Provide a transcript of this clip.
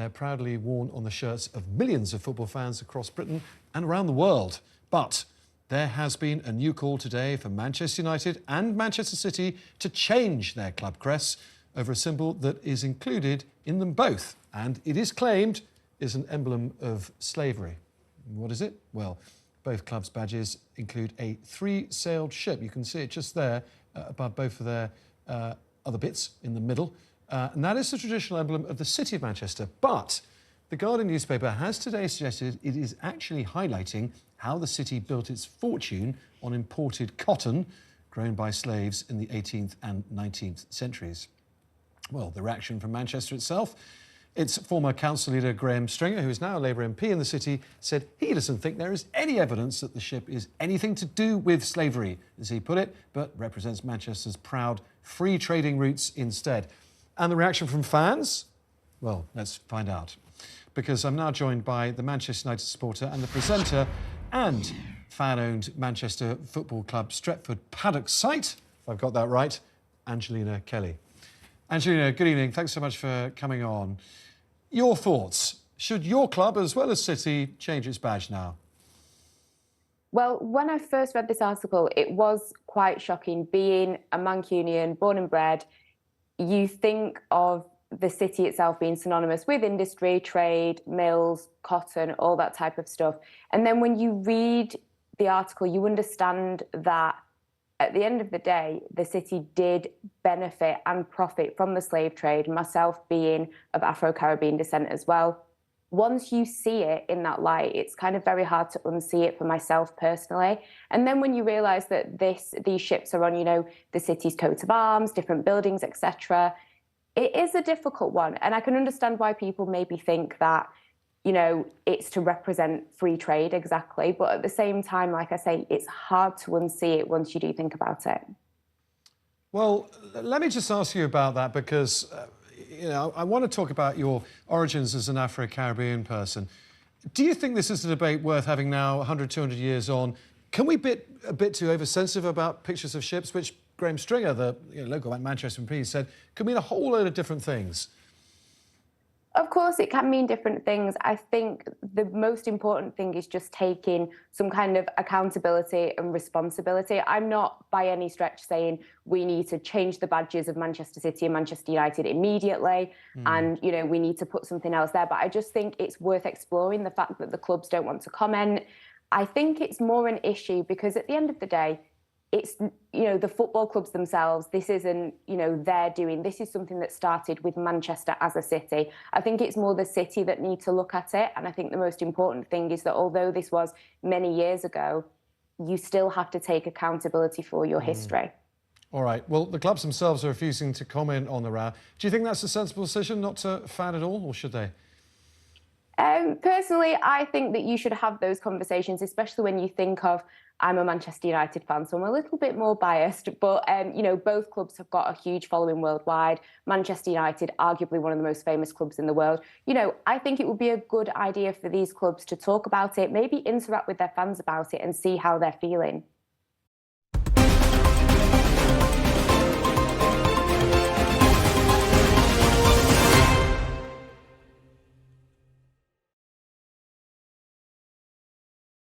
They're proudly worn on the shirts of millions of football fans across Britain and around the world. But there has been a new call today for Manchester United and Manchester City to change their club crests over a symbol that is included in them both, and it is claimed is an emblem of slavery. What is it? Well, both clubs' badges include a three-sailed ship. You can see it just there above both of their other bits in the middle. And that is the traditional emblem of the City of Manchester. But the Guardian newspaper has today suggested it is actually highlighting how the city built its fortune on imported cotton grown by slaves in the 18th and 19th centuries. Well, the reaction from Manchester itself. Its former council leader, Graham Stringer, who is now a Labour MP in the city, said he doesn't think there is any evidence that the ship is anything to do with slavery, as he put it, but represents Manchester's proud free trading roots instead. And the reaction from fans? Well, let's find out. Because I'm now joined by the Manchester United supporter and the presenter and fan-owned Manchester Football Club Stretford Paddock site, if I've got that right, Angelina Kelly. Angelina, good evening. Thanks so much for coming on. Your thoughts. Should your club, as well as City, change its badge now? Well, when I first read this article, it was quite shocking. Being a Mancunian, born and bred, you think of the city itself being synonymous with industry, trade, mills, cotton, all that type of stuff. And then when you read the article, you understand that at the end of the day, the city did benefit and profit from the slave trade, myself being of Afro-Caribbean descent as well. Once you see it in that light, it's kind of very hard to unsee it for myself personally. And then when you realise that these ships are on, you know, the city's coat of arms, different buildings, etc., it is a difficult one. And I can understand why people maybe think that, you know, it's to represent free trade exactly. But at the same time, like I say, it's hard to unsee it once you do think about it. Well, let me just ask you about that because, you know, I want to talk about your origins as an Afro-Caribbean person. Do you think this is a debate worth having now, 100, 200 years on? Can we be a bit too oversensitive about pictures of ships, which Graham Stringer, the local Manchester MP, said could mean a whole load of different things? Of course, it can mean different things. I think the most important thing is just taking some kind of accountability and responsibility. I'm not by any stretch saying we need to change the badges of Manchester City and Manchester United immediately and, you know, we need to put something else there. But I just think it's worth exploring the fact that the clubs don't want to comment. I think it's more an issue because at the end of the day, it's, you know, the football clubs themselves, this isn't, you know, they're doing, this is something that started with Manchester as a city. I think it's more the city that need to look at it. And I think the most important thing is that although this was many years ago, you still have to take accountability for your history. All right. Well, the clubs themselves are refusing to comment on the row. Do you think that's a sensible decision not to fan at all, or should they? Personally, I think that you should have those conversations, especially when you think of, I'm a Manchester United fan, so I'm a little bit more biased, but, you know, both clubs have got a huge following worldwide. Manchester United, arguably one of the most famous clubs in the world. You know, I think it would be a good idea for these clubs to talk about it, maybe interact with their fans about it and see how they're feeling.